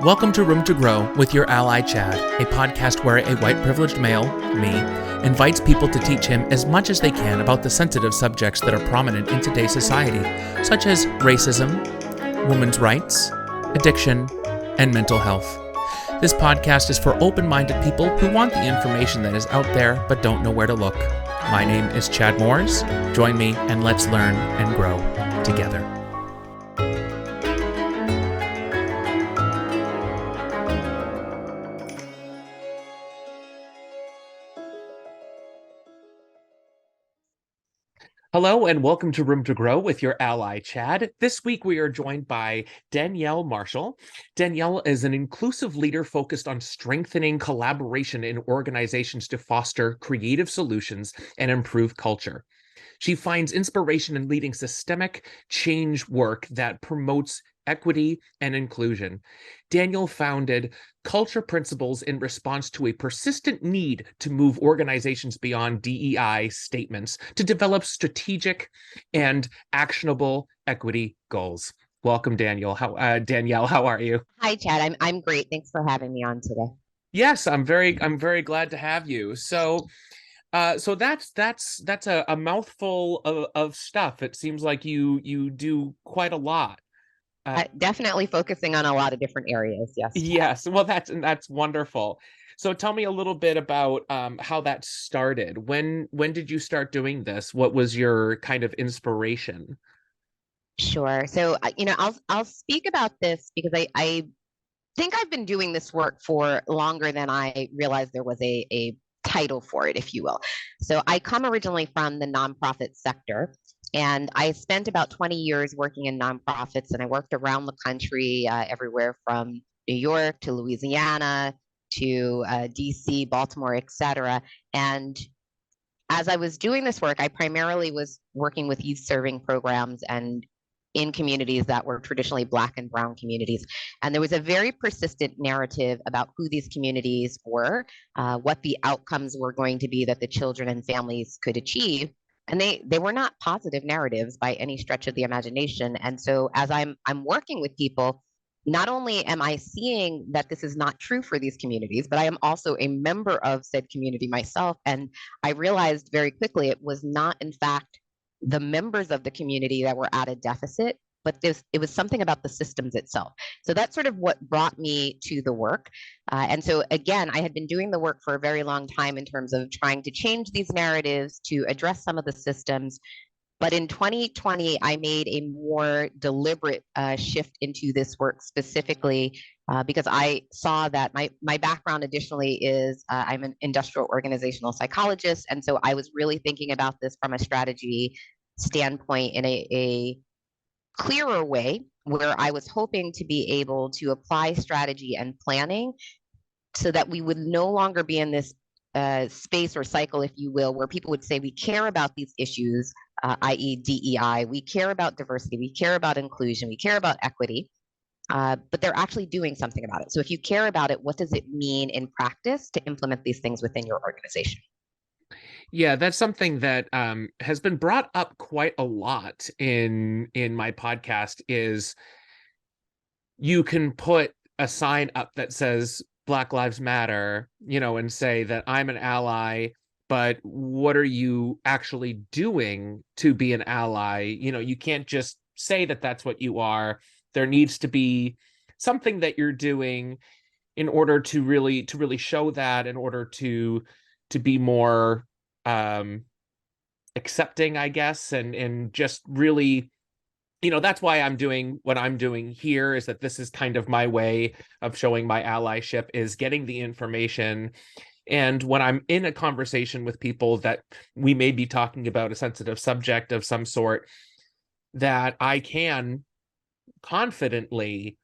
Welcome to Room to Grow with your ally Chad, a podcast where a white privileged male, me, invites people to teach him as much as they can about the sensitive subjects that are prominent in today's society, such as racism, women's rights, addiction, and mental health. This podcast is for open-minded people who want the information that is out there but don't know where to look. My name is Chad Moores. Join me and let's learn and grow together. Hello and welcome to Room to Grow with your ally Chad. This week we are joined by Danielle Marshall. Danielle is an inclusive leader focused on strengthening collaboration in organizations to foster creative solutions and improve culture. She finds inspiration in leading systemic change work that promotes equity and inclusion. Danielle founded Culture Principles in response to a persistent need to move organizations beyond DEI statements to develop strategic and actionable equity goals. Welcome, Danielle. Danielle, how are you? Hi, Chad. I'm great. Thanks for having me on today. Yes, I'm very glad to have you. So that's a mouthful of stuff. It seems like you do quite a lot. Definitely focusing on a lot of different areas. Yes. Yes. Well, that's wonderful. So tell me a little bit about how that started. When did you start doing this? What was your kind of inspiration? Sure. So, I'll speak about this because I think I've been doing this work for longer than I realized there was a title for it, if you will. So I come originally from the nonprofit sector, and I spent about 20 years working in nonprofits, and I worked around the country, everywhere from New York to Louisiana to DC, Baltimore, etc. And as I was doing this work, I primarily was working with youth serving programs and in communities that were traditionally Black and Brown communities. And there was a very persistent narrative about who these communities were, what the outcomes were going to be that the children and families could achieve. And they were not positive narratives by any stretch of the imagination. And so as I'm working with people, not only am I seeing that this is not true for these communities, but I am also a member of said community myself. And I realized very quickly it was not, in fact, the members of the community that were at a deficit, but it was something about the systems itself. So that's sort of what brought me to the work. And so again, I had been doing the work for a very long time in terms of trying to change these narratives to address some of the systems. But in 2020, I made a more deliberate shift into this work specifically because I saw that my background additionally is I'm an industrial organizational psychologist. And so I was really thinking about this from a strategy standpoint in a clearer way, where I was hoping to be able to apply strategy and planning so that we would no longer be in this space or cycle, if you will, where people would say, we care about these issues, i.e. DEI, we care about diversity, we care about inclusion, we care about equity, but they're actually doing something about it. So if you care about it, what does it mean in practice to implement these things within your organization? Yeah, that's something that has been brought up quite a lot in my podcast. Is you can put a sign up that says Black Lives Matter, and say that I'm an ally, but what are you actually doing to be an ally? You can't just say that that's what you are. There needs to be something that you're doing in order to really show that, in order to be more accepting, I guess, and just really, that's why I'm doing what I'm doing here, is that this is kind of my way of showing my allyship, is getting the information. And when I'm in a conversation with people that we may be talking about a sensitive subject of some sort, that I can confidently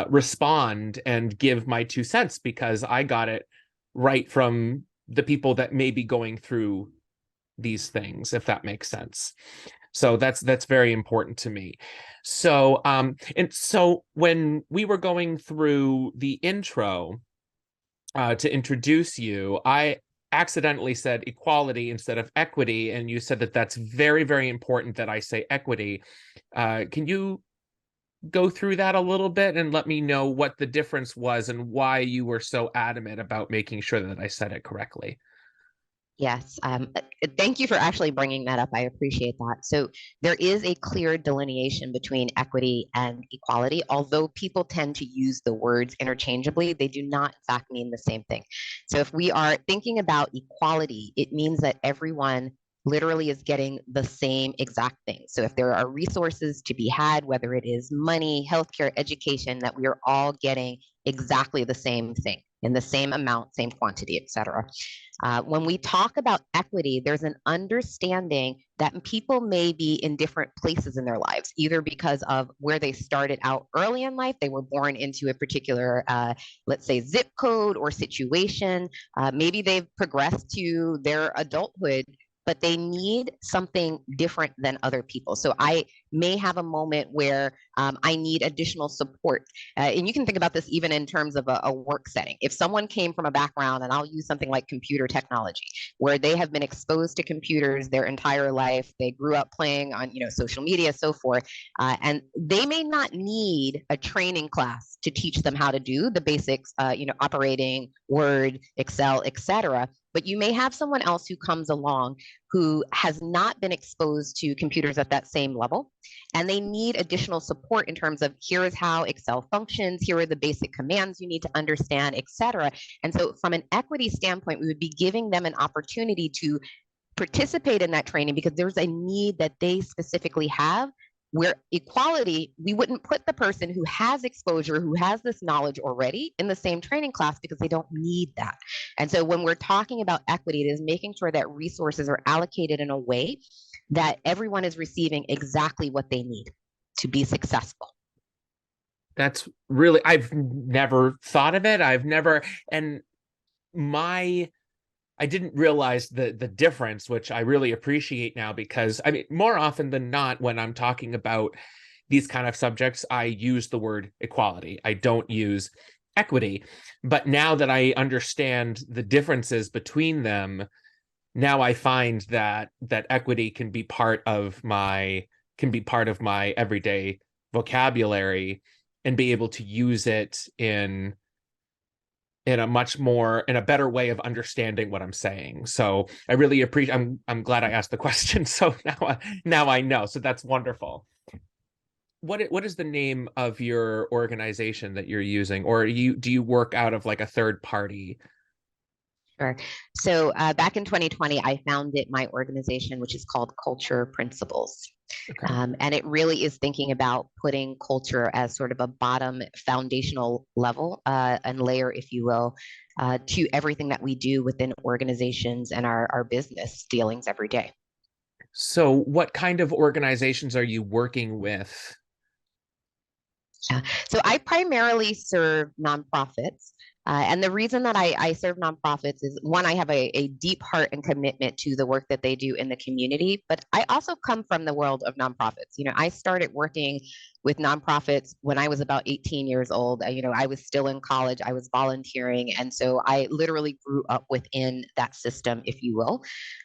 respond and give my 2 cents because I got it right from the people that may be going through these things, if that makes sense. So that's very important to me. So and so when we were going through the intro to introduce you, I accidentally said equality instead of equity, and you said that that's very important that I say equity. Can you go through that a little bit and let me know what the difference was and why you were so adamant about making sure that I said it correctly? Yes. Thank you for actually bringing that up. I appreciate that. So there is a clear delineation between equity and equality. Although people tend to use the words interchangeably, they do not, in fact, mean the same thing. So if we are thinking about equality, it means that everyone literally is getting the same exact thing. So if there are resources to be had, whether it is money, healthcare, education, that we are all getting exactly the same thing in the same amount, same quantity, et cetera. When we talk about equity, there's an understanding that people may be in different places in their lives, either because of where they started out early in life, they were born into a particular, let's say, zip code or situation. Maybe they've progressed to their adulthood, but they need something different than other people. So I may have a moment where I need additional support. And you can think about this even in terms of a work setting. If someone came from a background, and I'll use something like computer technology, where they have been exposed to computers their entire life, they grew up playing on, social media, so forth, and they may not need a training class to teach them how to do the basics, operating Word, Excel, etc. But you may have someone else who comes along who has not been exposed to computers at that same level, and they need additional support in terms of, here is how Excel functions, here are the basic commands you need to understand, etc. And so from an equity standpoint, we would be giving them an opportunity to participate in that training because there's a need that they specifically have. Where equality, we wouldn't put the person who has exposure, who has this knowledge already, in the same training class because they don't need that. And so when we're talking about equity, it is making sure that resources are allocated in a way that everyone is receiving exactly what they need to be successful. That's really, I've never thought of it. I've never, and my I didn't realize the difference, which I really appreciate now, because I mean, more often than not, when I'm talking about these kind of subjects, I use the word equality. I don't use equity. But now that I understand the differences between them, now I find that equity can be part of my everyday vocabulary and be able to use it in a much more in a better way of understanding what I'm saying. So I really appreciate. I'm glad I asked the question. So now I know. So that's wonderful. What is the name of your organization that you're using, or do you work out of like a third party? Sure. So back in 2020, I founded my organization, which is called Culture Principles. Okay. And it really is thinking about putting culture as sort of a bottom foundational level and layer, if you will, to everything that we do within organizations and our business dealings every day. So what kind of organizations are you working with? Yeah. So I primarily serve nonprofits. And the reason that I serve nonprofits is, one, I have a deep heart and commitment to the work that they do in the community, but I also come from the world of nonprofits. I started working with nonprofits when I was about 18 years old. I was still in college, I was volunteering. And so I literally grew up within that system, if you will.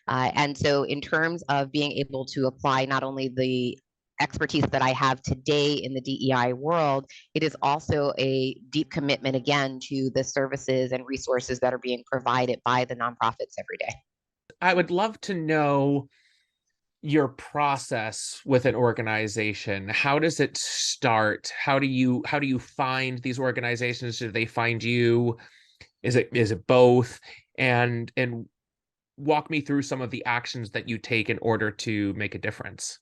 And so, in terms of being able to apply not only the expertise that I have today in the DEI world, it is also a deep commitment, again, to the services and resources that are being provided by the nonprofits every day. I would love to know your process with an organization. How does it start? How do you find these organizations? Do they find you? Is it both? And walk me through some of the actions that you take in order to make a difference.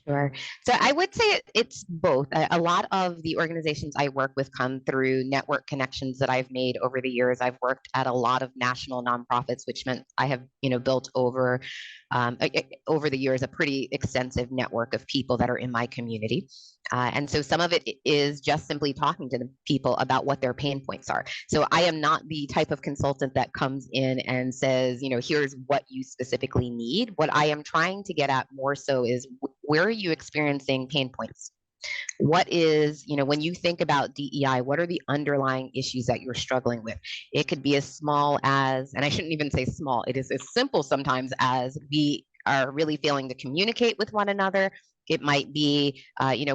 Sure. So I would say it's both. A lot of the organizations I work with come through network connections that I've made over the years. I've worked at a lot of national nonprofits, which meant I have, built over the years a pretty extensive network of people that are in my community. And so some of it is just simply talking to the people about what their pain points are. So I am not the type of consultant that comes in and says, here's what you specifically need. What I am trying to get at more so is, where are you experiencing pain points? What is, when you think about DEI, what are the underlying issues that you're struggling with? It could be as small as, and I shouldn't even say small, it is as simple sometimes as, we are really failing to communicate with one another. It might be,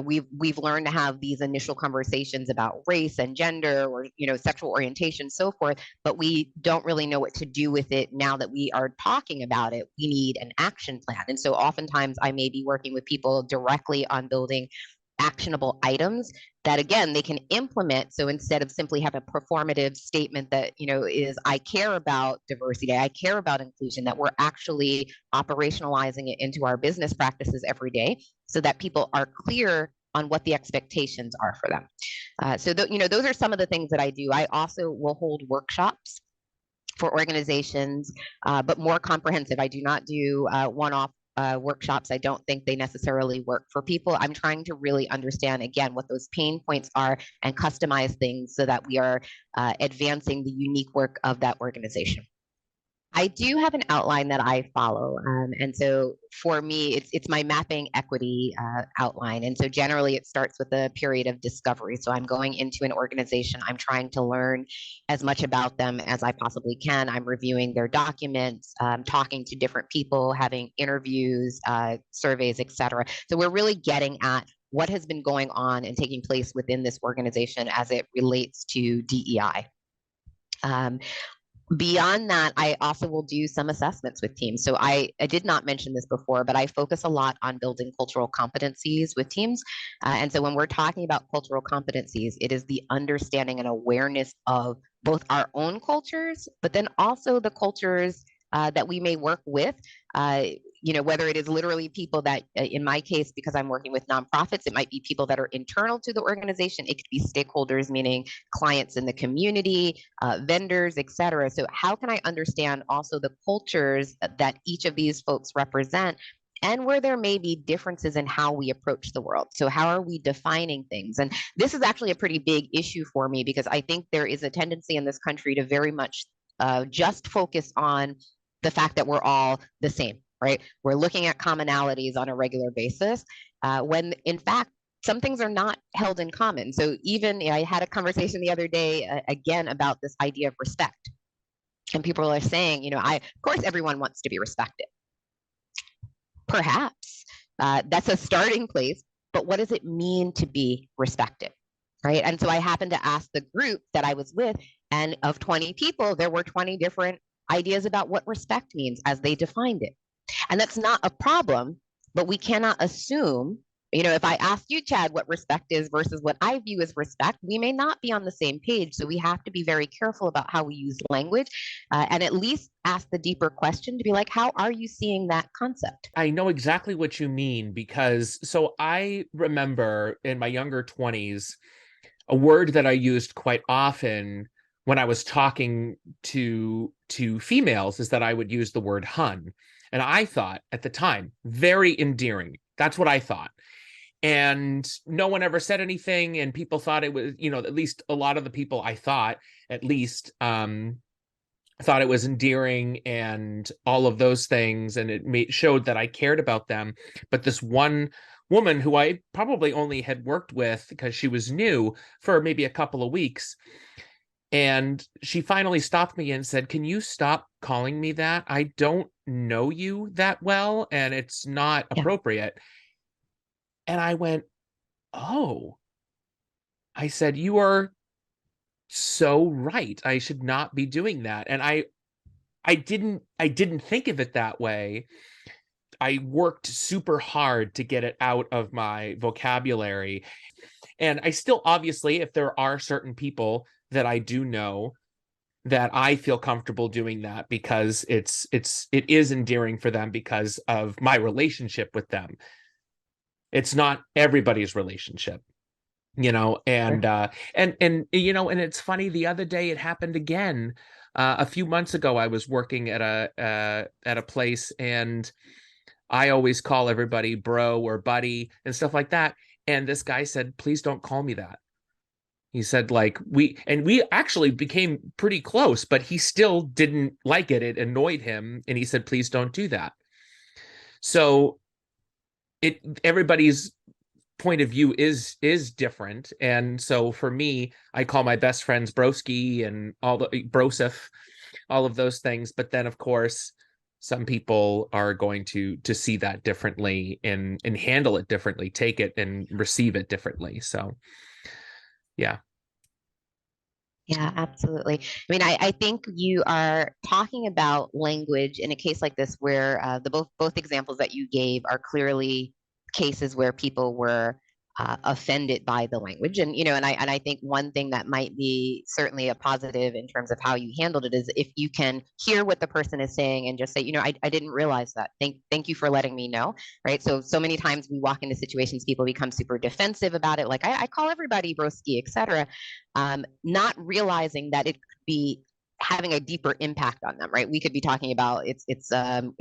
we've learned to have these initial conversations about race and gender, or sexual orientation, so forth, but we don't really know what to do with it now that we are talking about it. We need an action plan. And so oftentimes I may be working with people directly on building actionable items that, again, they can implement. So instead of simply have a performative statement that is, I care about diversity, I care about inclusion, that we're actually operationalizing it into our business practices every day, so that people are clear on what the expectations are for them. Those are some of the things that I do. I also will hold workshops for organizations, but more comprehensive. I do not do one-off workshops. I don't think they necessarily work for people. I'm trying to really understand, again, what those pain points are and customize things so that we are advancing the unique work of that organization. I do have an outline that I follow, and so for me, it's my mapping equity outline. And so generally, it starts with a period of discovery. So I'm going into an organization, I'm trying to learn as much about them as I possibly can. I'm reviewing their documents, talking to different people, having interviews, surveys, etc. So we're really getting at what has been going on and taking place within this organization as it relates to DEI. Beyond that, I also will do some assessments with teams. So I did not mention this before, but I focus a lot on building cultural competencies with teams. And so when we're talking about cultural competencies, it is the understanding and awareness of both our own cultures, but then also the cultures that we may work with. Whether it is literally people that, in my case, because I'm working with nonprofits, it might be people that are internal to the organization. It could be stakeholders, meaning clients in the community, vendors, et cetera. So how can I understand also the cultures that each of these folks represent, and where there may be differences in how we approach the world? So how are we defining things? And this is actually a pretty big issue for me, because I think there is a tendency in this country to very much just focus on the fact that we're all the same, right? We're looking at commonalities on a regular basis, when in fact, some things are not held in common. So even I had a conversation the other day, again, about this idea of respect. And people are saying, of course, everyone wants to be respected. Perhaps that's a starting place, but what does it mean to be respected? Right. And so I happened to ask the group that I was with, and of 20 people, there were 20 different ideas about what respect means as they defined it. And that's not a problem, but we cannot assume, if I ask you, Chad, what respect is versus what I view as respect, we may not be on the same page. So we have to be very careful about how we use language, and at least ask the deeper question to be like, how are you seeing that concept? I know exactly what you mean, because so I remember in my younger 20s, a word that I used quite often when I was talking to females is that I would use the word hun. And I thought at the time, very endearing. That's what I thought. And no one ever said anything, and people thought it was, at least a lot of the people I thought, at least, thought it was endearing and all of those things, and it showed that I cared about them. But this one woman who I probably only had worked with because she was new for maybe a couple of weeks, and she finally stopped me and said, "Can you stop calling me that? I don't know you that well, and it's not Yeah. appropriate." And I went, "Oh," I said, "You are so right. I should not be doing that." And I didn't think of it that way. I worked super hard to get it out of my vocabulary. And I still, obviously, if there are certain people that I do know, that I feel comfortable doing that because it is endearing for them because of my relationship with them. It's not everybody's relationship, and Sure. and it's funny, the other day it happened again. A few months ago, I was working at a place, and I always call everybody bro or buddy and stuff like that. And this guy said, "Please don't call me that." He said, like, we actually became pretty close, but he still didn't like it. It annoyed him. And he said, "Please don't do that." So everybody's point of view is different. And so for me, I call my best friends broski and all the brosif, all of those things. But then, of course, some people are going to see that differently and handle it differently, take it and receive it differently. So yeah. Yeah, absolutely. I mean, I think you are talking about language in a case like this where the both examples that you gave are clearly cases where people were offended by the language. And and I think one thing that might be certainly a positive in terms of how you handled it is if you can hear what the person is saying and just say, I didn't realize that. Thank you for letting me know. Right. So many times we walk into situations, people become super defensive about it, like I call everybody broski, etc. Not realizing that it could be having a deeper impact on them, right? We could be talking about it's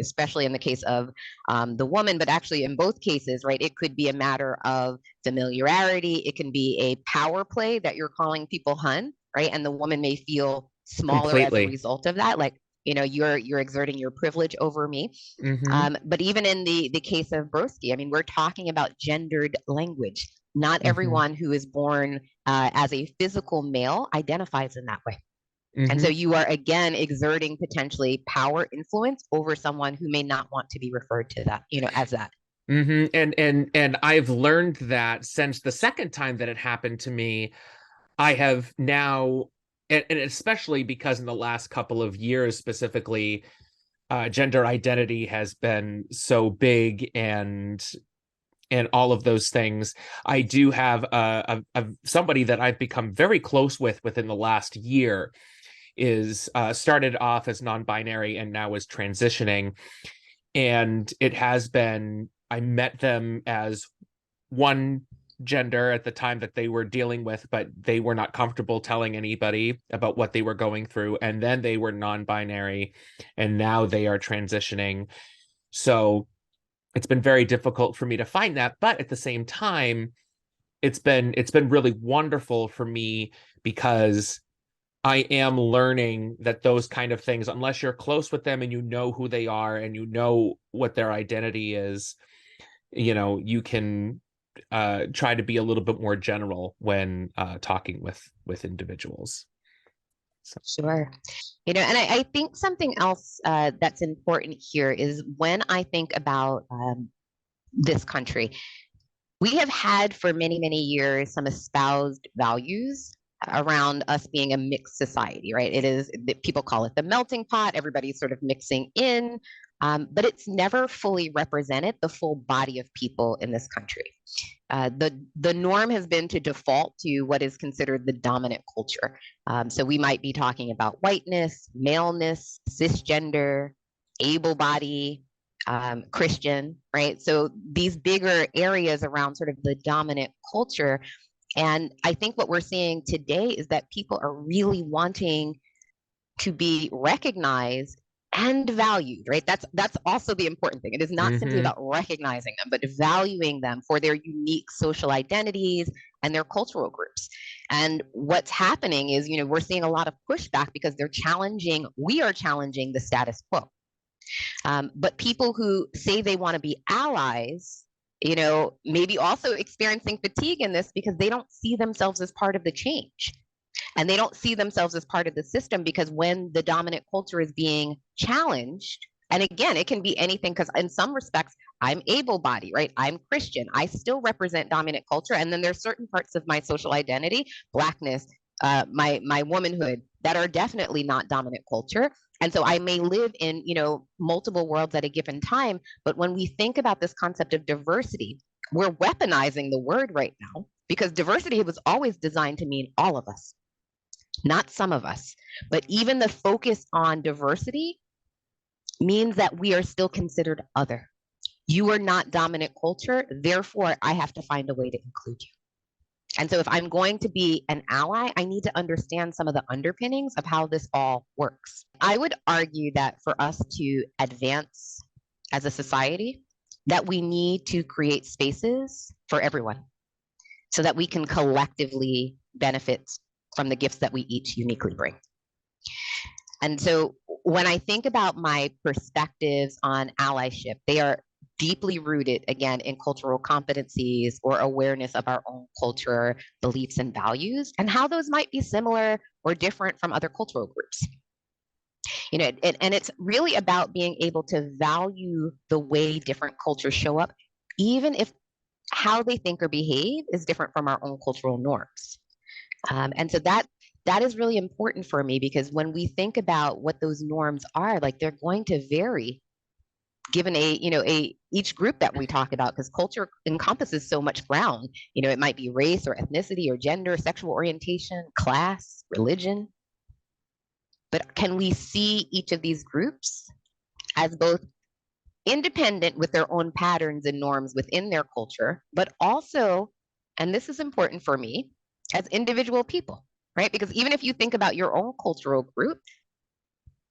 especially in the case of the woman, but actually in both cases, right? It could be a matter of familiarity. It can be a power play that you're calling people hun, right? And the woman may feel smaller as a Completely. result of that, like you're exerting your privilege over me. Mm-hmm. But even in the case of broski, I mean, we're talking about gendered language. Not Mm-hmm. everyone who is born as a physical male identifies in that way. And so Mm-hmm. you are again exerting potentially power influence over someone who may not want to be referred to that, as that. Mm-hmm. And I've learned that since the second time that it happened to me, I have now, and especially because in the last couple of years specifically, gender identity has been so big and all of those things. I do have somebody that I've become very close with within the last year is started off as non-binary and now is transitioning. And it has been, I met them as one gender at the time that they were dealing with, but they were not comfortable telling anybody about what they were going through. And then they were non-binary and now they are transitioning. So it's been very difficult for me to find that. But at the same time, it's been really wonderful for me because I am learning that those kind of things, unless you're close with them and you know who they are and you know what their identity is, you can try to be a little bit more general when talking with individuals. So. Sure. And I think something else that's important here is when I think about this country, we have had for many, many years some espoused values around us being a mixed society, right? It is, people call it the melting pot, everybody's sort of mixing in, but it's never fully represented the full body of people in this country. The norm has been to default to what is considered the dominant culture. So we might be talking about whiteness, maleness, cisgender, able body, Christian, right? So these bigger areas around sort of the dominant culture. And I think what we're seeing today is that people are really wanting to be recognized and valued, right? That's also the important thing. It is not simply Mm-hmm. about recognizing them, but valuing them for their unique social identities and their cultural groups. And what's happening is, we're seeing a lot of pushback because we are challenging the status quo. But people who say they want to be allies, maybe also experiencing fatigue in this because they don't see themselves as part of the change. And they don't see themselves as part of the system because when the dominant culture is being challenged, and again, it can be anything because in some respects, I'm able bodied, right? I'm Christian. I still represent dominant culture. And then there's certain parts of my social identity, blackness, my womanhood that are definitely not dominant culture. And so I may live in, multiple worlds at a given time. But when we think about this concept of diversity, we're weaponizing the word right now because diversity was always designed to mean all of us, not some of us. But even the focus on diversity means that we are still considered other. You are not dominant culture, therefore, I have to find a way to include you. And so, if I'm going to be an ally, I need to understand some of the underpinnings of how this all works. I would argue that for us to advance as a society, that we need to create spaces for everyone so that we can collectively benefit from the gifts that we each uniquely bring. And so when I think about my perspectives on allyship, they are deeply rooted, again, in cultural competencies or awareness of our own culture, beliefs, and values, and how those might be similar or different from other cultural groups. And it's really about being able to value the way different cultures show up, even if how they think or behave is different from our own cultural norms. And so that is really important for me, because when we think about what those norms are, like, they're going to vary given a each group that we talk about, because culture encompasses so much ground. It might be race or ethnicity or gender, sexual orientation, class, religion. But can we see each of these groups as both independent with their own patterns and norms within their culture, but also, and this is important for me, as individual people, right? Because even if you think about your own cultural group,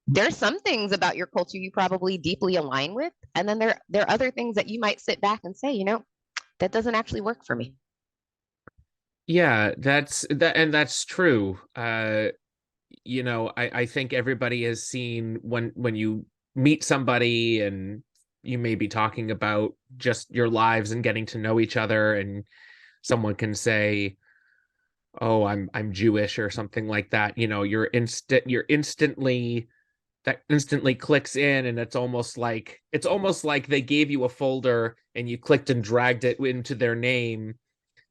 there's some things about your culture you probably deeply align with, and then there are other things that you might sit back and say, that doesn't actually work for me. Yeah, that's true. I think everybody has seen when you meet somebody and you may be talking about just your lives and getting to know each other, and someone can say, "Oh, I'm Jewish" or something like that. You're instantly, that instantly clicks in, and it's almost like they gave you a folder and you clicked and dragged it into their name.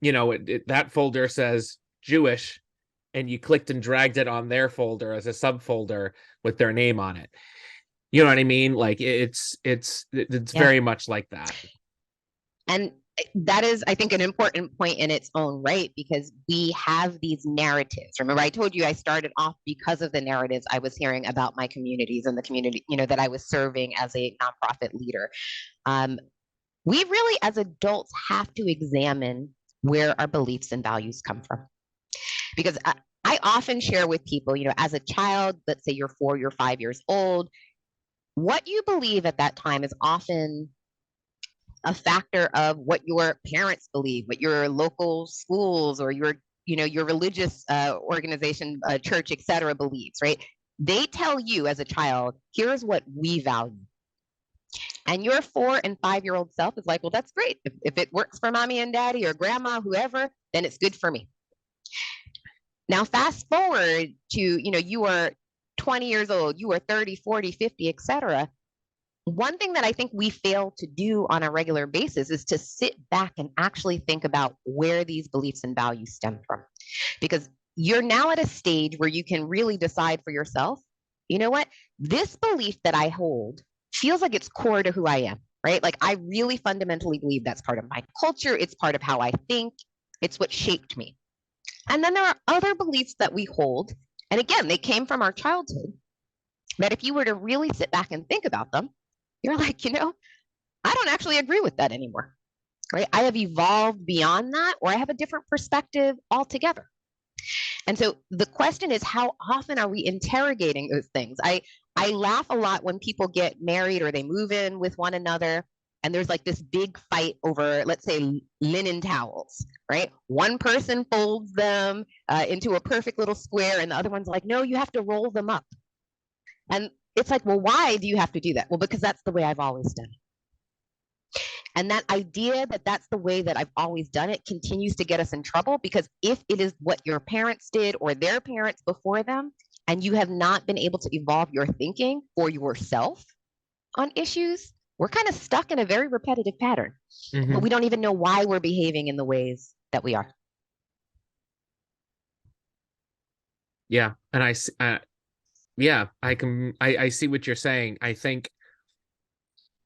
That folder says Jewish, and you clicked and dragged it on their folder as a subfolder with their name on it. You know what I mean? Like, it's Yeah. very much like that. And that is, I think, an important point in its own right, because we have these narratives. Remember, I told you I started off because of the narratives I was hearing about my communities and the community, that I was serving as a nonprofit leader. Um, we really, as adults, have to examine where our beliefs and values come from. Because I often share with people, as a child, let's say you're 4, you're 5 years old, what you believe at that time is often a factor of what your parents believe, what your local schools or your religious organization, church, etc., believes, right? They tell you as a child, here's what we value. And your 4 and 5-year-old self is like, well, that's great. If it works for mommy and daddy or grandma, whoever, then it's good for me. Now, fast forward to, you are 20 years old, you are 30, 40, 50, etc. One thing that I think we fail to do on a regular basis is to sit back and actually think about where these beliefs and values stem from. Because you're now at a stage where you can really decide for yourself, you know what? This belief that I hold feels like it's core to who I am, right? Like, I really fundamentally believe that's part of my culture. It's part of how I think. It's what shaped me. And then there are other beliefs that we hold. And again, they came from our childhood. That if you were to really sit back and think about them, you're like, I don't actually agree with that anymore, right? I have evolved beyond that, or I have a different perspective altogether. And so the question is, how often are we interrogating those things? I laugh a lot when people get married or they move in with one another, and there's like this big fight over, let's say, linen towels, right? One person folds them into a perfect little square, and the other one's like, no, you have to roll them up. And it's like, well, why do you have to do that? Well, because that's the way I've always done it. And that idea that that's the way that I've always done it continues to get us in trouble, because if it is what your parents did or their parents before them, and you have not been able to evolve your thinking for yourself on issues, we're kind of stuck in a very repetitive pattern. But we don't even know why we're behaving in the ways that we are. Yeah, and I see what you're saying. I think,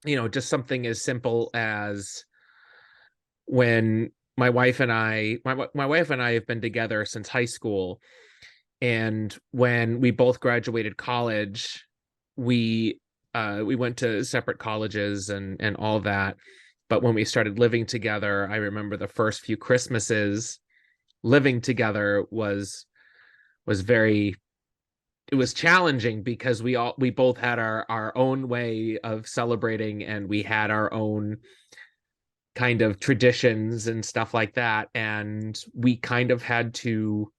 just something as simple as when my wife and I have been together since high school, and when we both graduated college, we went to separate colleges and all that. But when we started living together, I remember the first few Christmases living together was very it was challenging, because we both had our own way of celebrating, and we had our own kind of traditions and stuff like that, and we kind of had to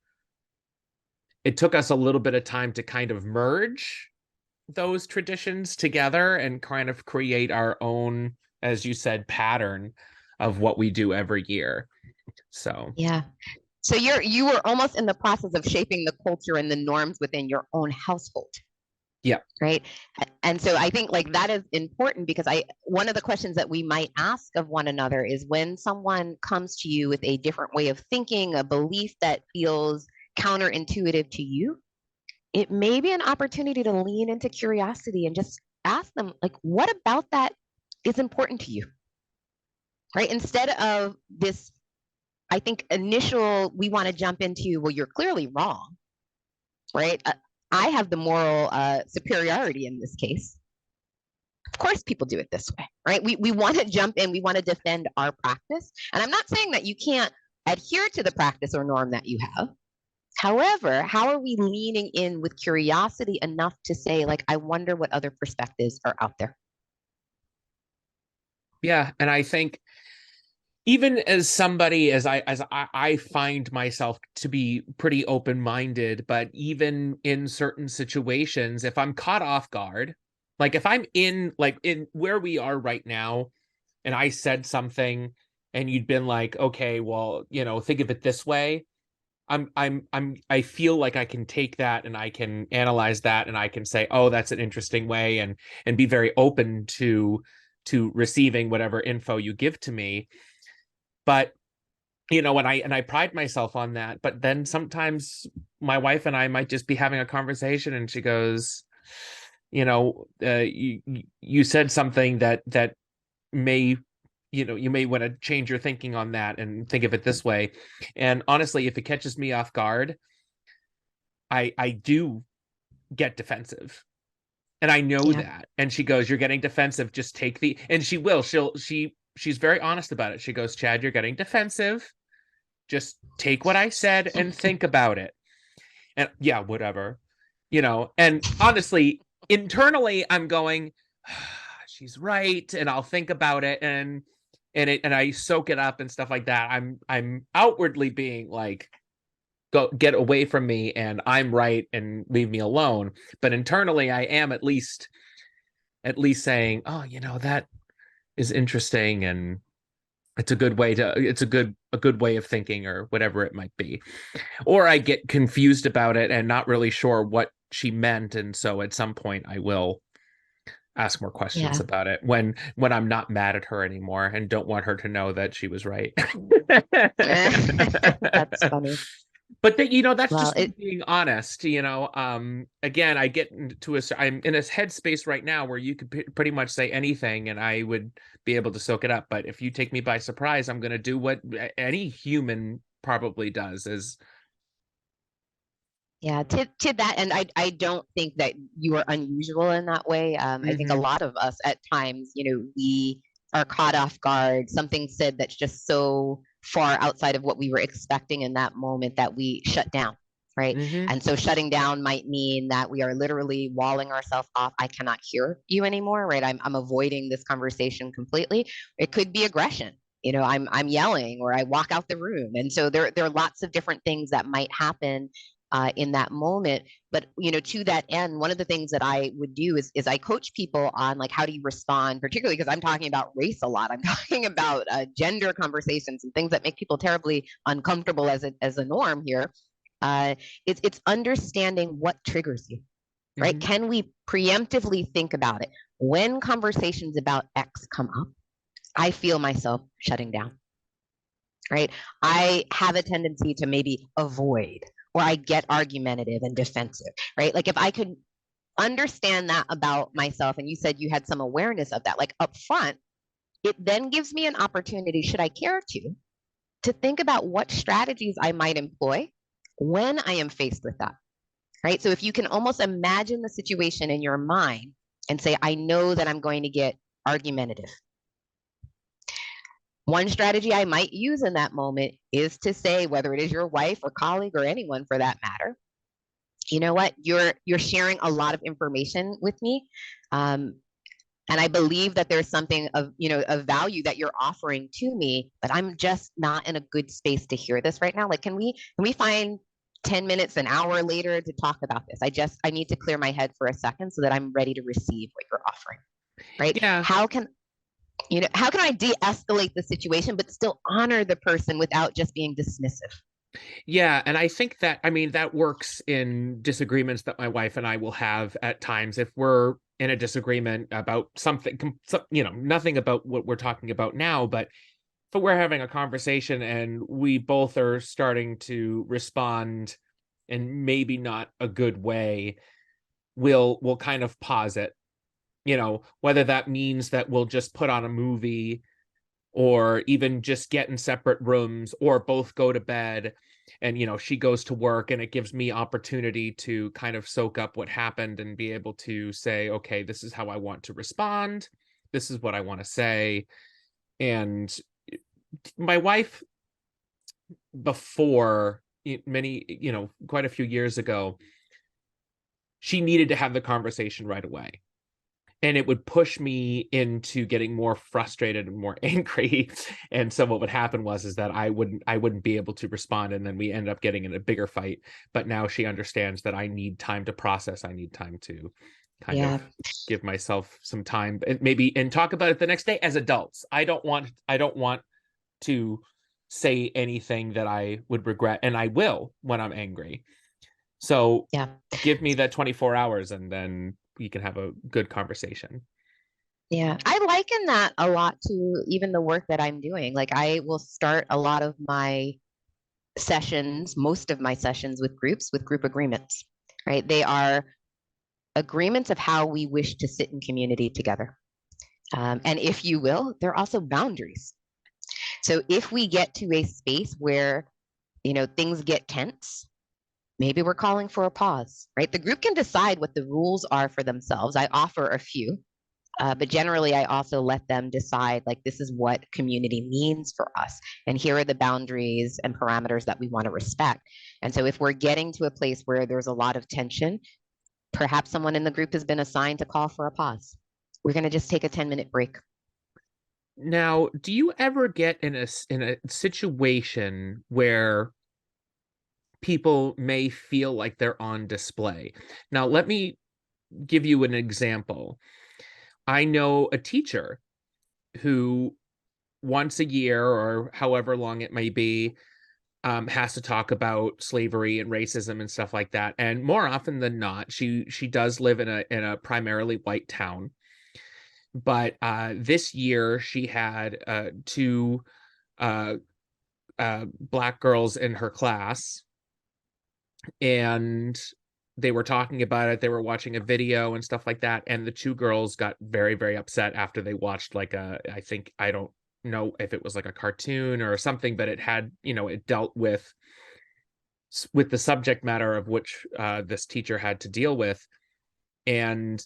it took us a little bit of time to kind of merge those traditions together and kind of create our own, as you said, pattern of what we do every year. So Yeah. So you were almost in the process of shaping the culture and the norms within your own household. Yeah. Right. And so I think like that is important because one of the questions that we might ask of one another is when someone comes to you with a different way of thinking, a belief that feels counterintuitive to you, it may be an opportunity to lean into curiosity and just ask them, like, what about that is important to you? Right. Instead of this, I think initial, we want to jump into, well, you're clearly wrong. Right. I have the moral superiority in this case. Of course, people do it this way, right? We want to jump in, we want to defend our practice. And I'm not saying that you can't adhere to the practice or norm that you have. However, how are we leaning in with curiosity enough to say, like, I wonder what other perspectives are out there? Yeah. And I think even as somebody as I find myself to be pretty open-minded, but even in certain situations, if I'm caught off guard, like if I'm in like in where we are right now, and I said something and you'd been like, okay, well, think of it this way. I feel like I can take that and I can analyze that and I can say, oh, that's an interesting way, and be very open to receiving whatever info you give to me. But and I pride myself on that. But then sometimes my wife and I might just be having a conversation, and she goes, you said something that may, you may want to change your thinking on that and think of it this way. And honestly, if it catches me off guard, I do get defensive. And I know Yeah. that. And she goes, you're getting defensive. Just take the, and she will, she's very honest about it. She goes, Chad, you're getting defensive. Just take what I said and think about it. And yeah, whatever. And honestly, internally, I'm going, she's right, and I'll think about it, and I soak it up and stuff like that. I'm outwardly being like, go get away from me, and I'm right, and leave me alone. But internally, I am at least saying, oh, that is interesting, and it's a good way of thinking, or whatever it might be. Or I get confused about it and not really sure what she meant, and so at some point I will ask more questions Yeah. about it when I'm not mad at her anymore and don't want her to know that she was right. That's funny. But that's Well, just me being honest. Again, I'm in a headspace right now where you could pretty much say anything and I would be able to soak it up. But if you take me by surprise, I'm going to do what any human probably does, is yeah, to that, and I don't think that you are unusual in that way. I think a Mhm. lot of us at times, we are caught off guard. Something said that's just so far outside of what we were expecting in that moment that we shut down, right? Mhm. And so shutting down might mean that we are literally walling ourselves off. I cannot hear you anymore, right? I'm avoiding this conversation completely. It could be aggression. I'm yelling or I walk out the room. And so there are lots of different things that might happen in that moment. But to that end, one of the things that I would do is I coach people on like how do you respond, particularly because I'm talking about race a lot. I'm talking about gender conversations and things that make people terribly uncomfortable as a norm here. Uh, it's understanding what triggers you, right? Mhm. Can we preemptively think about it when conversations about X come up? I feel myself shutting down, right? I have a tendency to maybe avoid or I get argumentative and defensive, right? Like if I could understand that about myself, and you said you had some awareness of that, like up front, it then gives me an opportunity, should I care to think about what strategies I might employ when I am faced with that, right? So if you can almost imagine the situation in your mind and say, I know that I'm going to get argumentative. One strategy I might use in that moment is to say, whether it is your wife or colleague or anyone for that matter, you know what, you're sharing a lot of information with me, um, and I believe that there's something of value that you're offering to me, but I'm just not in a good space to hear this right now. Like, can we find 10 minutes, an hour later to talk about this? I need to clear my head for a second so that I'm ready to receive what you're offering, right? Yeah. How can I de-escalate the situation but still honor the person without just being dismissive? Yeah, and I think that, I mean, that works in disagreements that my wife and I will have at times if we're in a disagreement about something, nothing about what we're talking about now, but if we're having a conversation and we both are starting to respond in maybe not a good way, we'll kind of pause it, whether that means that we'll just put on a movie or even just get in separate rooms or both go to bed, and she goes to work, and it gives me opportunity to kind of soak up what happened and be able to say, okay, this is how I want to respond, this is what I want to say. And my wife, before, many, quite a few years ago, she needed to have the conversation right away, and it would push me into getting more frustrated and more angry. And so what would happen is that I wouldn't be able to respond, and then we end up getting in a bigger fight. But now she understands that I need time to process, I need time to kind of Yeah. give myself some time, and maybe, and talk about it the next day as adults. I don't want to say anything that I would regret, and I will when I'm angry. So Yeah. give me that 24 hours, and then we can have a good conversation. Yeah. I liken that a lot to even the work that I'm doing. Like I will start a lot of my sessions, most of my sessions with groups with group agreements, right? They are agreements of how we wish to sit in community together. And if you will, they're also boundaries. So if we get to a space where, things get tense, maybe we're calling for a pause, right? The group can decide what the rules are for themselves. I offer a few, but generally, I also let them decide, like, this is what community means for us. And here are the boundaries and parameters that we want to respect. And so if we're getting to a place where there's a lot of tension, perhaps someone in the group has been assigned to call for a pause. We're going to just take a 10-minute break. Now, do you ever get in a situation where people may feel like they're on display? Now, let me give you an example. I know a teacher who once a year, or however long it may be, has to talk about slavery and racism and stuff like that. And more often than not, she does live in a primarily white town. But this year she had two uh, black girls in her class, and they were talking about it. They were watching a video and stuff like that. And the two girls got very, very upset after they watched, like, I think, I don't know if it was like a cartoon or something, but it had, it dealt with the subject matter of which this teacher had to deal with. And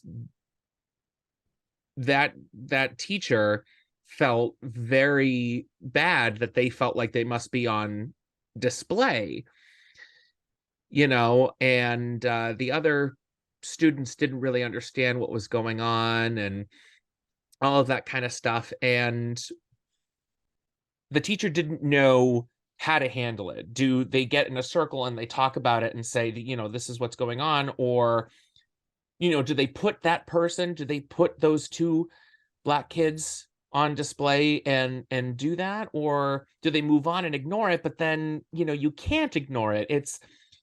that teacher felt very bad that they felt like they must be on display, and the other students didn't really understand what was going on and all of that kind of stuff. And the teacher didn't know how to handle it. Do they get in a circle and they talk about it and say, this is what's going on? Or, do they put those two black kids on display and do that? Or do they move on and ignore it? But then, you can't ignore it.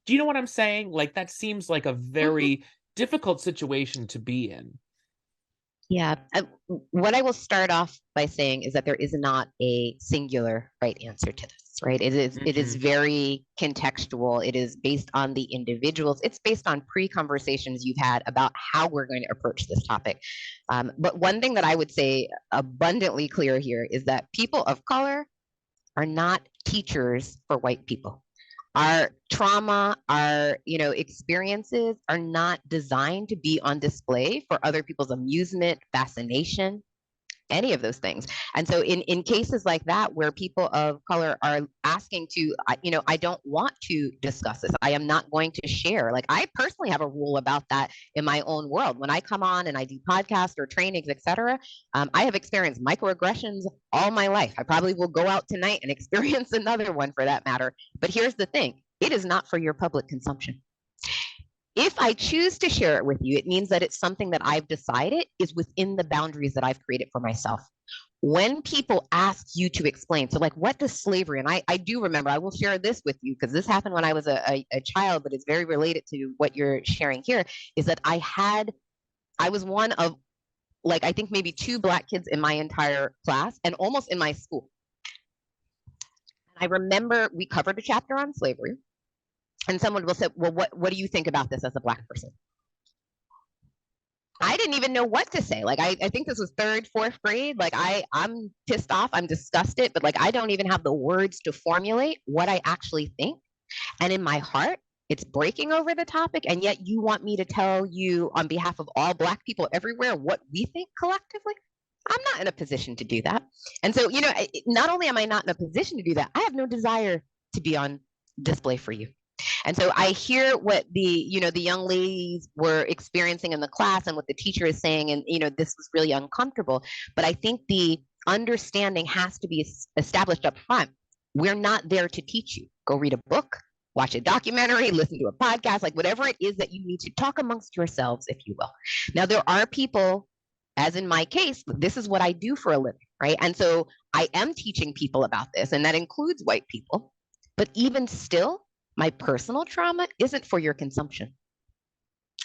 Do you know what I'm saying? Like, that seems like a Mhm. very difficult situation to be in. Yeah. What I will start off by saying is that there is not a singular right answer to this, right? It is Mm-hmm. very contextual. It is based on the individuals. It's based on pre-conversations you've had about how we're going to approach this topic. But one thing that I would say abundantly clear here is that people of color are not teachers for white people. Our trauma, our experiences are not designed to be on display for other people's amusement, fascination, any of those things. And so in cases like that where people of color are asking to, I don't want to discuss this, I am not going to share, like I personally have a rule about that in my own world. When I come on and I do podcasts or trainings, etc., I have experienced microaggressions all my life. I probably will go out tonight and experience another one for that matter. But here's the thing, it is not for your public consumption. If I choose to share it with you, it means that it's something that I've decided is within the boundaries that I've created for myself. When people ask you to explain, so like, what does slavery, and I do remember, I will share this with you because this happened when I was a child, but it's very related to what you're sharing here, is that I was one of, like, I think maybe 2 Black kids in my entire class and almost in my school. And I remember we covered a chapter on slavery, and someone will say, well, what do you think about this as a Black person? I didn't even know what to say. Like, I think this was 3rd, 4th grade. Like, I'm pissed off. I'm disgusted, but like, I don't even have the words to formulate what I actually think. And in my heart, it's breaking over the topic. And yet you want me to tell you on behalf of all Black people everywhere what we think collectively? I'm not in a position to do that. And so, not only am I not in a position to do that, I have no desire to be on display for you. And so I hear what the young ladies were experiencing in the class and what the teacher is saying, and this was really uncomfortable. But I think the understanding has to be established up front. We're not there to teach you. Go read a book, watch a documentary, listen to a podcast, like whatever it is that you need to talk amongst yourselves, if you will. Now, there are people, as in my case, this is what I do for a living, right? And so I am teaching people about this, and that includes white people. But even still, my personal trauma isn't for your consumption.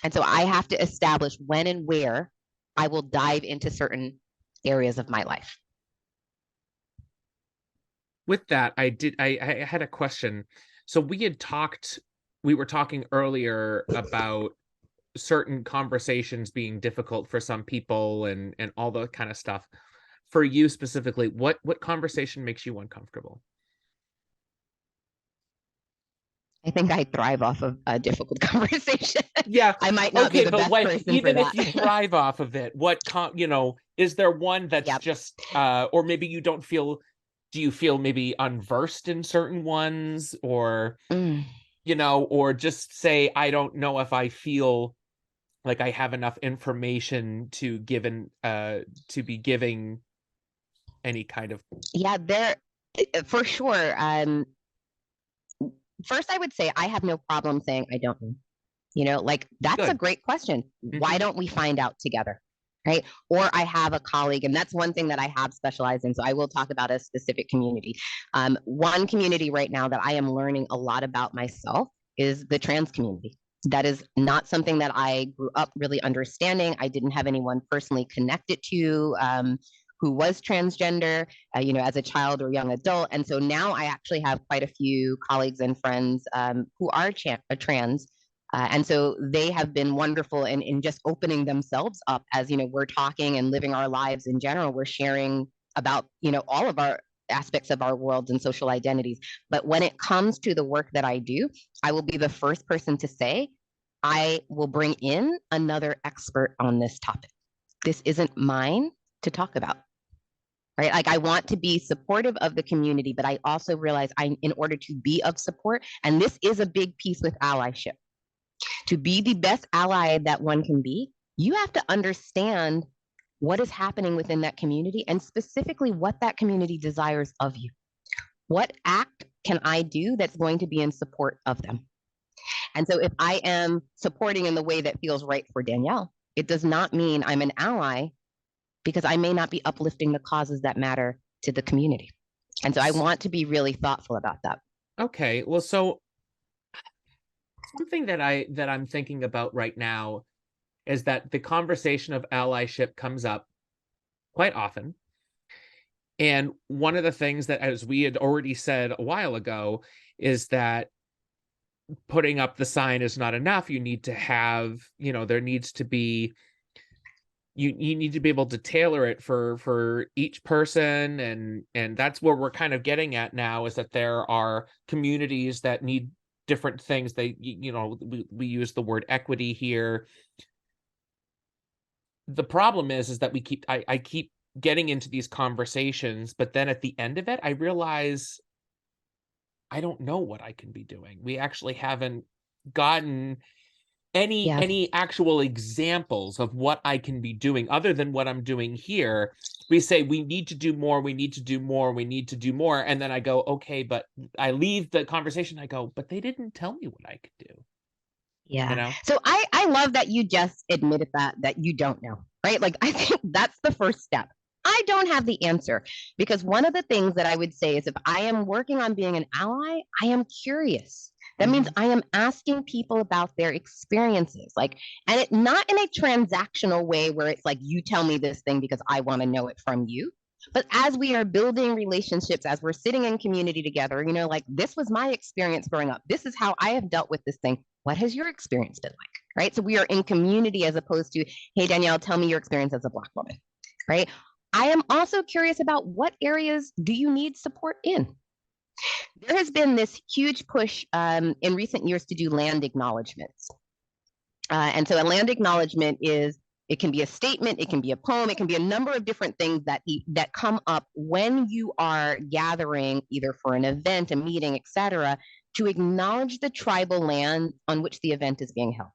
And so I have to establish when and where I will dive into certain areas of my life. With that, I had a question. So we were talking earlier about certain conversations being difficult for some people and all that kind of stuff. For you specifically, what conversation makes you uncomfortable? I think I thrive off of a difficult conversation. Yeah. I might not be the best person even for if that. you thrive off of it, is there one that's Yep. just or maybe you don't feel, do you feel maybe unversed in certain ones, or or just say, I don't know if I feel like I have enough information to be giving any kind of. Yeah, there for sure. First, I would say I have no problem saying I don't know. Like, that's a Good. great question. Why don't we find out together? Right. Or I have a colleague, and that's one thing that I have specialized in. So I will talk about a specific community. One community right now that I am learning a lot about myself is the trans community. That is not something that I grew up really understanding. I didn't have anyone personally connected to who was transgender, as a child or young adult. And so now I actually have quite a few colleagues and friends who are trans. And so they have been wonderful in just opening themselves up as, we're talking and living our lives in general. We're sharing about, all of our aspects of our worlds and social identities. But when it comes to the work that I do, I will be the first person to say, I will bring in another expert on this topic. This isn't mine to talk about. Right? Like, I want to be supportive of the community, but I also realize in order to be of support, and this is a big piece with allyship, to be the best ally that one can be, you have to understand what is happening within that community and specifically what that community desires of you. What act can I do that's going to be in support of them? And so if I am supporting in the way that feels right for Danielle, it does not mean I'm an ally, because I may not be uplifting the causes that matter to the community. And so I want to be really thoughtful about that. Okay. Well, so something that I'm thinking about right now is that the conversation of allyship comes up quite often. And one of the things that, as we had already said a while ago, is that putting up the sign is not enough. You need to have, there needs to be, you need to be able to tailor it for each person. And that's where we're kind of getting at now, is that there are communities that need different things. We use the word equity here. The problem is that I keep getting into these conversations, but then at the end of it, I realize I don't know what I can be doing. We actually haven't gotten any actual examples of what I can be doing other than what I'm doing here. We say we need to do more, we need to do more, we need to do more. And then I go, okay, but I leave the conversation, I go, but they didn't tell me what I could do. Yeah. you know? So I love that you just admitted that you don't know, right? Like I think that's the first step. I don't have the answer because one of the things that I would say is if I am working on being an ally, I am curious. That means Mm-hmm. I am asking people about their experiences, like, and it not in a transactional way where it's like you tell me this thing because I want to know it from you. But as we are building relationships, as we're sitting in community together, you know, like this was my experience growing up. This is how I have dealt with this thing. What has your experience been like? Right. So we are in community as opposed to, hey, Danielle, tell me your experience as a Black woman. Right. I am also curious about what areas do you need support in? There has been this huge push in recent years to do land acknowledgements. And so a land acknowledgement is it can be a statement, it can be a poem, it can be a number of different things that come up when you are gathering either for an event, a meeting, etc., to acknowledge the tribal land on which the event is being held.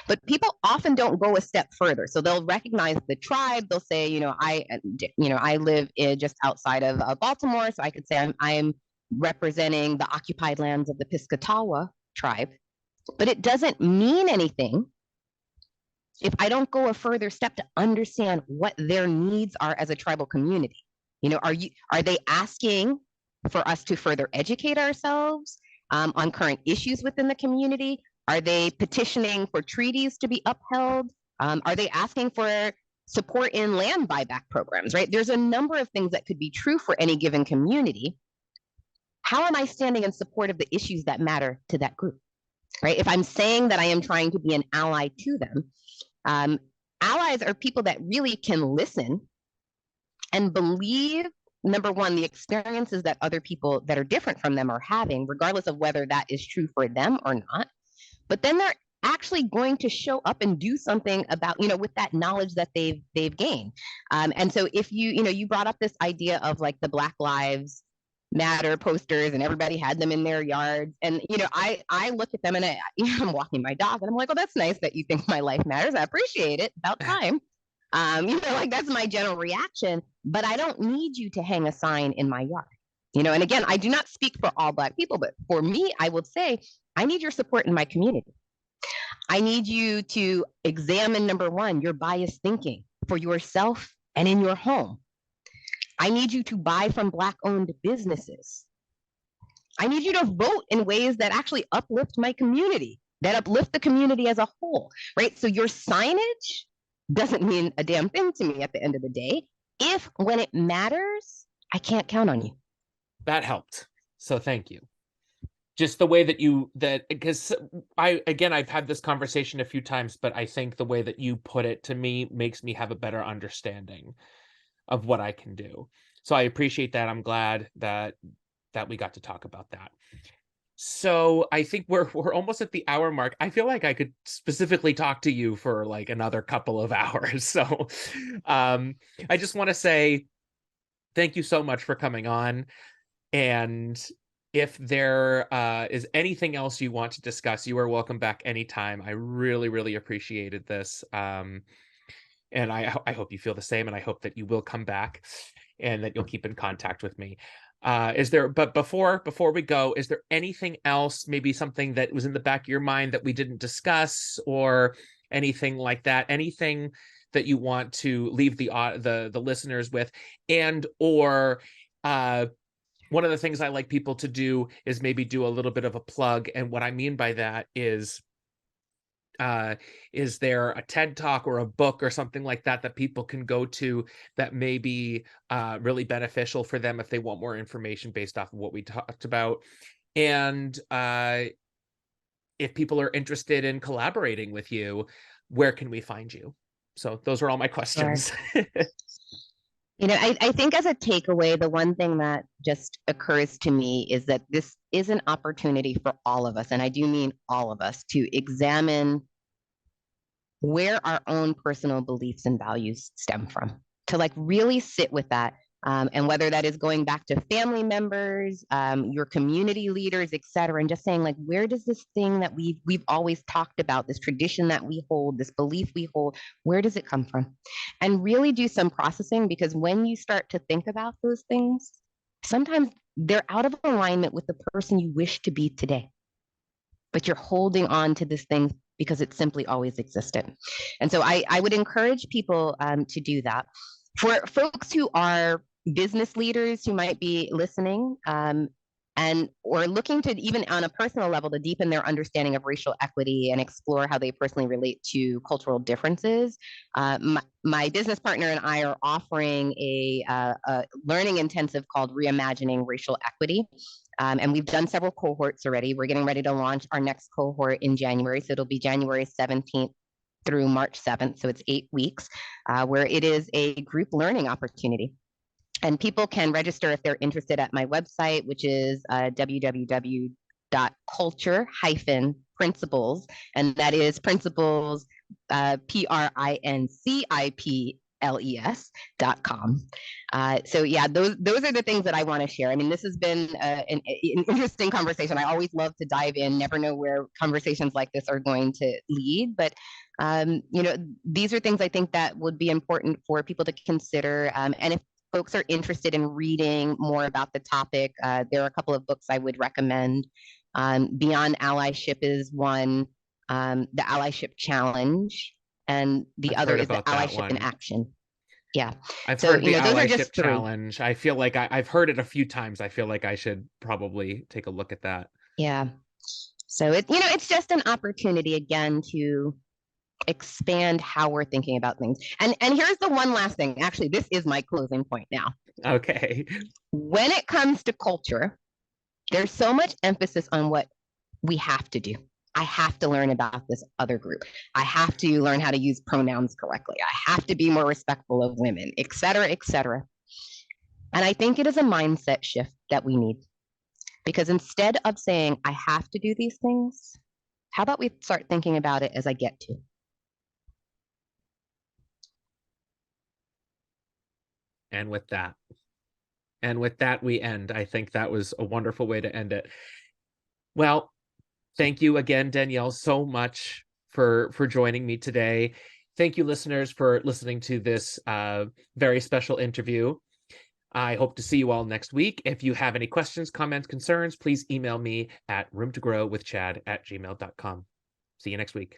But people often don't go a step further. So they'll recognize the tribe. They'll say, I live just outside of Baltimore, so I could say I'm representing the occupied lands of the Piscataway tribe. But it doesn't mean anything if I don't go a further step to understand what their needs are as a tribal community. Are they asking for us to further educate ourselves on current issues within the community? Are they petitioning for treaties to be upheld? Are they asking for support in land buyback programs, right? There's a number of things that could be true for any given community. How am I standing in support of the issues that matter to that group, right? If I'm saying that I am trying to be an ally to them, allies are people that really can listen and believe, number one, the experiences that other people that are different from them are having, regardless of whether that is true for them or not. But then they're actually going to show up and do something about, with that knowledge that they've gained. And so if you brought up this idea of like the Black Lives Matter posters and everybody had them in their yards. And, I look at them and I'm walking my dog and I'm like, oh, that's nice that you think my life matters. I appreciate it. About time. Like that's my general reaction, but I don't need you to hang a sign in my yard. And again, I do not speak for all Black people, but for me, I would say, I need your support in my community. I need you to examine, number one, your biased thinking for yourself and in your home. I need you to buy from Black-owned businesses. I need you to vote in ways that actually uplift my community, that uplift the community as a whole, right? So your signage doesn't mean a damn thing to me at the end of the day if, when it matters, I can't count on you. That helped. So thank you. Just the way because I've had this conversation a few times, but I think the way that you put it to me makes me have a better understanding of what I can do. So I appreciate that. I'm glad that we got to talk about that. So I think we're almost at the hour mark. I feel like I could specifically talk to you for like another couple of hours. So I just want to say thank you so much for coming on. And if there is anything else you want to discuss, you are welcome back anytime. I really, really appreciated this. And I hope you feel the same, and I hope that you will come back and that you'll keep in contact with me. But before we go, is there anything else, maybe something that was in the back of your mind that we didn't discuss or anything like that? Anything that you want to leave the listeners with, and or one of the things I like people to do is maybe do a little bit of a plug. And what I mean by that is there a TED Talk or a book or something like that people can go to that may be really beneficial for them if they want more information based off of what we talked about? And if people are interested in collaborating with you, where can we find you? So those are all my questions. Sure. I think as a takeaway, the one thing that just occurs to me is that this is an opportunity for all of us, and I do mean all of us, to examine where our own personal beliefs and values stem from, to like really sit with that. And whether that is going back to family members, your community leaders, et cetera, and just saying like, where does this thing that we've always talked about, this tradition that we hold, this belief we hold, where does it come from? And really do some processing, because when you start to think about those things, sometimes they're out of alignment with the person you wish to be today. but you're holding on to this thing because it simply always existed. And so I would encourage people to do that. For folks who are business leaders who might be listening, and or looking to, even on a personal level, to deepen their understanding of racial equity and explore how they personally relate to cultural differences, my business partner and I are offering a learning intensive called Reimagining Racial Equity. And we've done several cohorts already. We're getting ready to launch our next cohort in January. So it'll be January 17th through March 7th. So it's 8 weeks, where it is a group learning opportunity. And people can register if they're interested at my website, which is www.culture-principles, and that is principles, PRINCIPLES.com. So yeah, those are the things that I want to share. I mean, this has been an interesting conversation. I always love to dive in, never know where conversations like this are going to lead, but these are things I think that would be important for people to consider. And if folks are interested in reading more about the topic, there are a couple of books I would recommend. Beyond Allyship is one, the Allyship Challenge, and the other is the Allyship in Action. Yeah. I've heard the Allyship Challenge. I feel like I've heard it a few times. I feel like I should probably take a look at that. Yeah. So it's just an opportunity again to expand how we're thinking about things. And here's the one last thing. Actually, this is my closing point now. Okay. When it comes to culture, there's so much emphasis on what we have to do. I have to learn about this other group. I have to learn how to use pronouns correctly. I have to be more respectful of women, et cetera, et cetera. And I think it is a mindset shift that we need. Because instead of saying, I have to do these things, how about we start thinking about it as I get to? And with that, we end. I think that was a wonderful way to end it. Well, thank you again, Danielle, so much for joining me today. Thank you, listeners, for listening to this very special interview. I hope to see you all next week. If you have any questions, comments, concerns, please email me at roomtogrowwithchad@gmail.com. See you next week.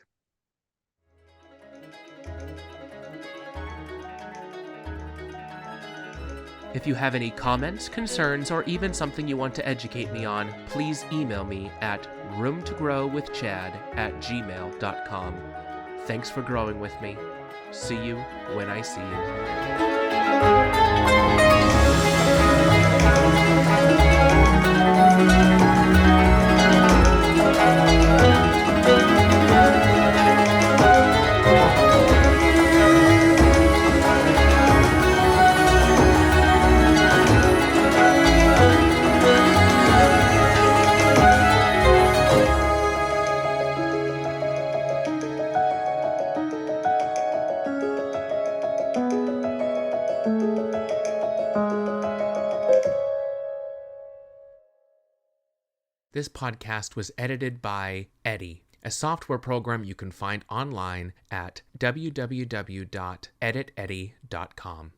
If you have any comments, concerns, or even something you want to educate me on, please email me at roomtogrowwithchad@gmail.com. Thanks for growing with me. See you when I see you. This podcast was edited by Eddie, a software program you can find online at www.editeddie.com.